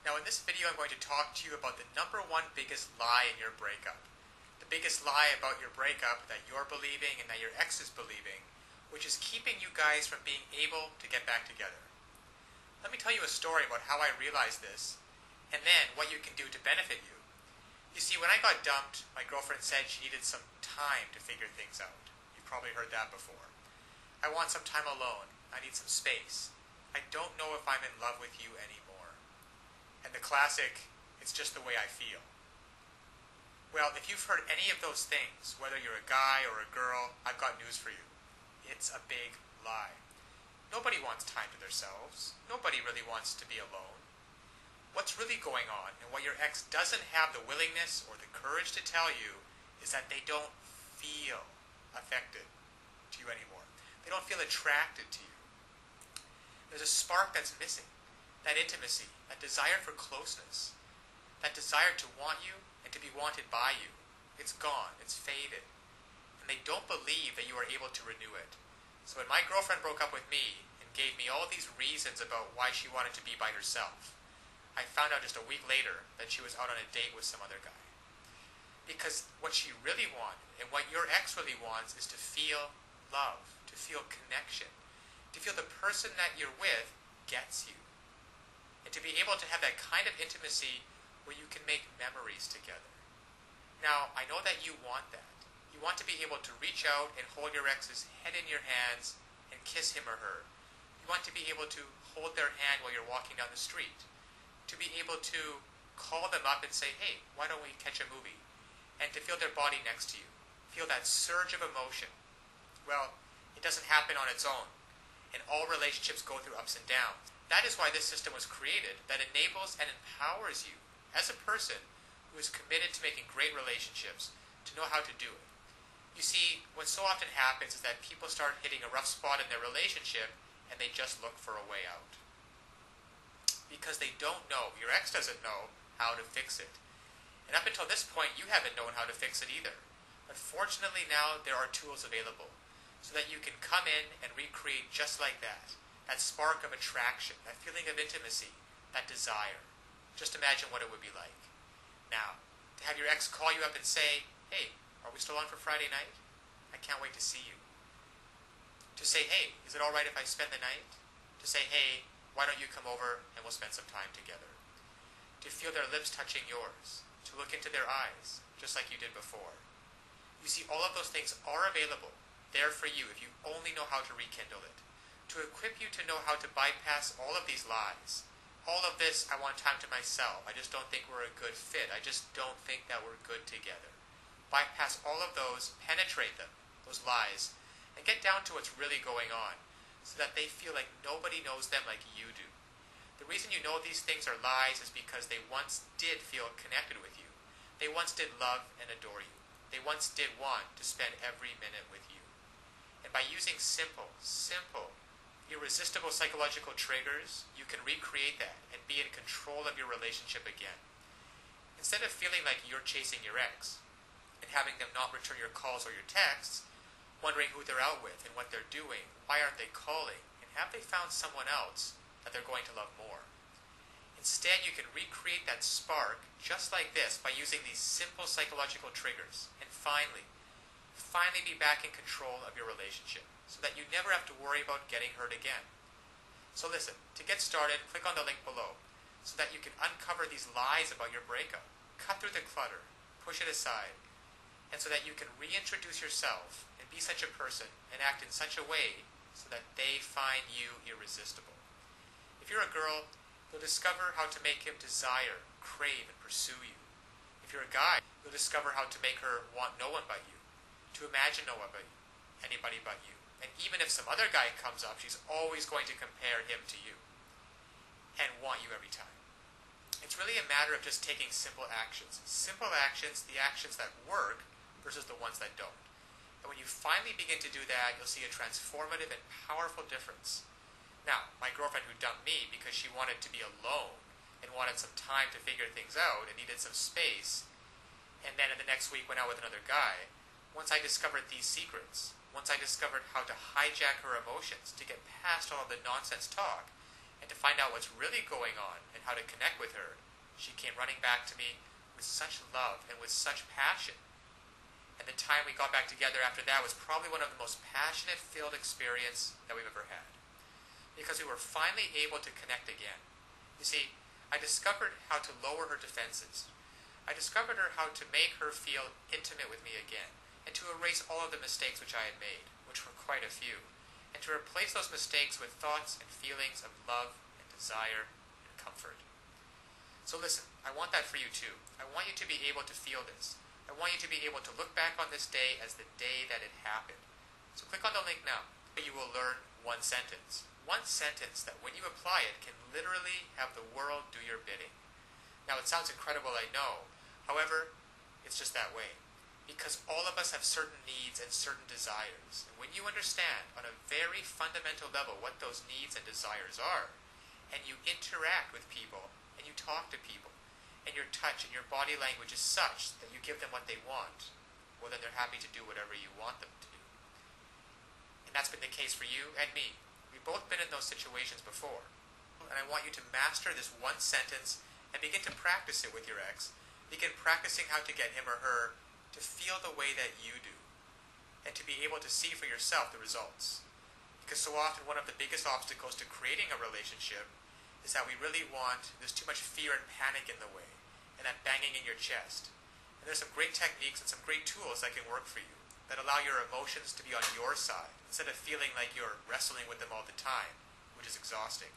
Now in this video I'm going to talk to you about the number one biggest lie in your breakup. The biggest lie about your breakup that you're believing and that your ex is believing, which is keeping you guys from being able to get back together. Let me tell you a story about how I realized this, and then what you can do to benefit you. You see, when I got dumped, my girlfriend said she needed some time to figure things out. You've probably heard that before. I want some time alone. I need some space. I don't know if I'm in love with you anymore. And the classic, it's just the way I feel. Well, if you've heard any of those things, whether you're a guy or a girl, I've got news for you. It's a big lie. Nobody wants time to themselves. Nobody really wants to be alone. What's really going on, and what your ex doesn't have the willingness or the courage to tell you, is that they don't feel affected to you anymore. They don't feel attracted to you. There's a spark that's missing. That intimacy, that desire for closeness, that desire to want you and to be wanted by you. It's gone. It's faded. And they don't believe that you are able to renew it. So when my girlfriend broke up with me and gave me all these reasons about why she wanted to be by herself, I found out just a week later that she was out on a date with some other guy. Because what she really wanted, and what your ex really wants, is to feel love, to feel connection, to feel the person that you're with gets you. And to be able to have that kind of intimacy where you can make memories together. Now, I know that you want that. You want to be able to reach out and hold your ex's head in your hands and kiss him or her. You want to be able to hold their hand while you're walking down the street. To be able to call them up and say, hey, why don't we catch a movie? And to feel their body next to you. Feel that surge of emotion. Well, it doesn't happen on its own. And all relationships go through ups and downs. That is why this system was created, that enables and empowers you as a person who is committed to making great relationships to know how to do it. You see, what so often happens is that people start hitting a rough spot in their relationship and they just look for a way out. Because they don't know, your ex doesn't know how to fix it. And up until this point, you haven't known how to fix it either. But fortunately now, there are tools available so that you can come in and recreate just like that. That spark of attraction, that feeling of intimacy, that desire. Just imagine what it would be like. Now, to have your ex call you up and say, hey, are we still on for Friday night? I can't wait to see you. To say, hey, is it alright if I spend the night? To say, hey, why don't you come over and we'll spend some time together? To feel their lips touching yours. To look into their eyes, just like you did before. You see, all of those things are available, there for you if you only know how to rekindle it. To equip you to know how to bypass all of these lies. All of this, I want time to myself. I just don't think we're a good fit. I just don't think that we're good together. Bypass all of those, penetrate them, those lies, and get down to what's really going on, so that they feel like nobody knows them like you do. The reason you know these things are lies is because they once did feel connected with you. They once did love and adore you. They once did want to spend every minute with you. And by using simple, irresistible psychological triggers, you can recreate that and be in control of your relationship again. Instead of feeling like you're chasing your ex and having them not return your calls or your texts, wondering who they're out with and what they're doing, why aren't they calling, and have they found someone else that they're going to love more? Instead, you can recreate that spark just like this by using these simple psychological triggers and finally be back in control of your relationship so that you never have to worry about getting hurt again. So listen, to get started, click on the link below so that you can uncover these lies about your breakup, cut through the clutter, push it aside, and so that you can reintroduce yourself and be such a person and act in such a way so that they find you irresistible. If you're a girl, you'll discover how to make him desire, crave, and pursue you. If you're a guy, you'll discover how to make her want no one but you, to imagine no one but you, anybody but you. And even if some other guy comes up, she's always going to compare him to you and want you every time. It's really a matter of just taking simple actions. Simple actions, the actions that work versus the ones that don't. And when you finally begin to do that, you'll see a transformative and powerful difference. Now, my girlfriend who dumped me because she wanted to be alone and wanted some time to figure things out and needed some space, and then in the next week went out with another guy, once I discovered these secrets, once I discovered how to hijack her emotions to get past all of the nonsense talk, And to find out what's really going on and how to connect with her, she came running back to me with such love and with such passion. And the time we got back together after that was probably one of the most passionate-filled experience that we've ever had. Because we were finally able to connect again. You see, I discovered how to lower her defenses. I discovered how to make her feel intimate with me again, and to erase all of the mistakes which I had made, which were quite a few, and to replace those mistakes with thoughts and feelings of love and desire and comfort. So listen, I want that for you too. I want you to be able to feel this. I want you to be able to look back on this day as the day that it happened. So click on the link now. You will learn one sentence. One sentence that when you apply it can literally have the world do your bidding. Now it sounds incredible, I know. However, it's just that way. Because all of us have certain needs and certain desires. And when you understand on a very fundamental level what those needs and desires are, and you interact with people, and you talk to people, and your touch and your body language is such that you give them what they want, well then they're happy to do whatever you want them to do. And that's been the case for you and me. We've both been in those situations before. And I want you to master this one sentence and begin to practice it with your ex. Begin practicing how to get him or her to feel the way that you do, and to be able to see for yourself the results. Because so often one of the biggest obstacles to creating a relationship is that we really want, there's too much fear and panic in the way, and that banging in your chest. And there's some great techniques and some great tools that can work for you, that allow your emotions to be on your side, instead of feeling like you're wrestling with them all the time, which is exhausting.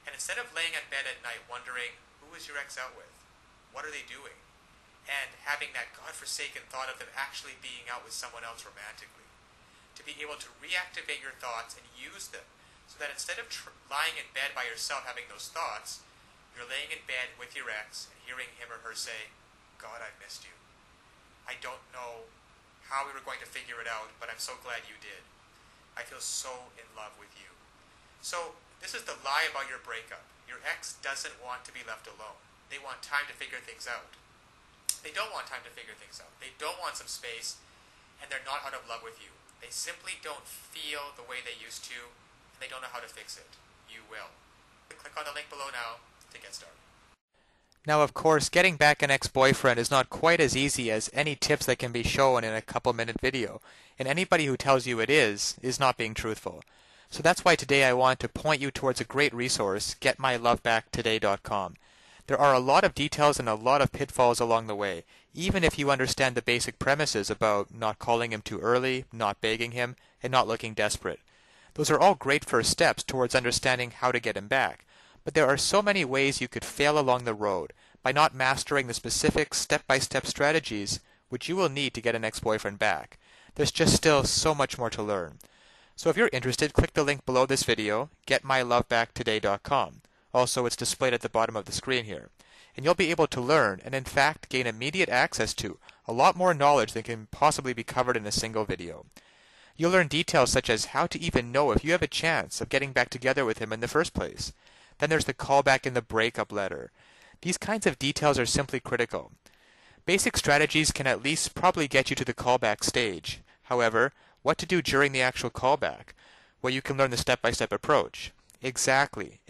And instead of laying in bed at night wondering, who is your ex out with? What are they doing? And having that godforsaken thought of them actually being out with someone else romantically. To be able to reactivate your thoughts and use them, so that instead of lying in bed by yourself having those thoughts, you're laying in bed with your ex and hearing him or her say, God, I missed you. I don't know how we were going to figure it out, but I'm so glad you did. I feel so in love with you. So this is the lie about your breakup. Your ex doesn't want to be left alone. They want time to figure things out. They don't want time to figure things out. They don't want some space, and they're not out of love with you. They simply don't feel the way they used to, and they don't know how to fix it. You will. Click on the link below now to get started. Now, of course, getting back an ex-boyfriend is not quite as easy as any tips that can be shown in a couple-minute video, and anybody who tells you it is not being truthful. So that's why today I want to point you towards a great resource, getmylovebackttoday.com. There are a lot of details and a lot of pitfalls along the way, even if you understand the basic premises about not calling him too early, not begging him, and not looking desperate. Those are all great first steps towards understanding how to get him back. But there are so many ways you could fail along the road by not mastering the specific step-by-step strategies which you will need to get an ex-boyfriend back. There's just still so much more to learn. So if you're interested, click the link below this video, getmylovebackttoday.com. Also, it's displayed at the bottom of the screen here. And you'll be able to learn and in fact gain immediate access to a lot more knowledge than can possibly be covered in a single video. You'll learn details such as how to even know if you have a chance of getting back together with him in the first place. Then there's the callback in the breakup letter. These kinds of details are simply critical. Basic strategies can at least probably get you to the callback stage. However, what to do during the actual callback? Well, you can learn the step-by-step approach. Exactly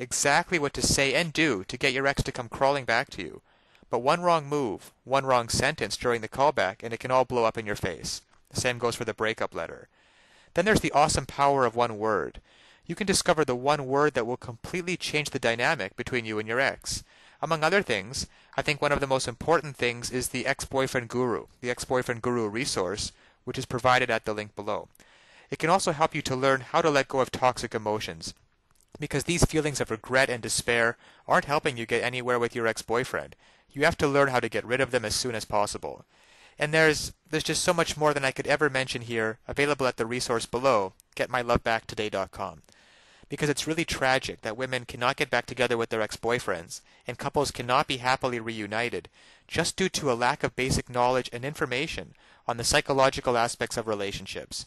what to say and do to get your ex to come crawling back to you. But one wrong move, one wrong sentence during the callback, and it can all blow up in your face. The same goes for the breakup letter. Then there's the awesome power of one word. You can discover the one word that will completely change the dynamic between you and your ex. Among other things, I think one of the most important things is the Ex-Boyfriend Guru, the Ex-Boyfriend Guru resource, which is provided at the link below. It can also help you to learn how to let go of toxic emotions, because these feelings of regret and despair aren't helping you get anywhere with your ex-boyfriend. You have to learn how to get rid of them as soon as possible. And there's just so much more than I could ever mention here, available at the resource below, getmylovebackttoday.com. Because it's really tragic that women cannot get back together with their ex-boyfriends, and couples cannot be happily reunited, just due to a lack of basic knowledge and information on the psychological aspects of relationships.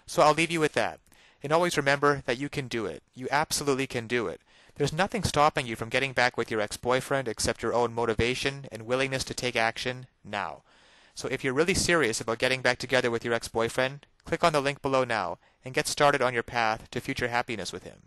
So I'll leave you with that. And always remember that you can do it. You absolutely can do it. There's nothing stopping you from getting back with your ex-boyfriend except your own motivation and willingness to take action now. So if you're really serious about getting back together with your ex-boyfriend, click on the link below now and get started on your path to future happiness with him.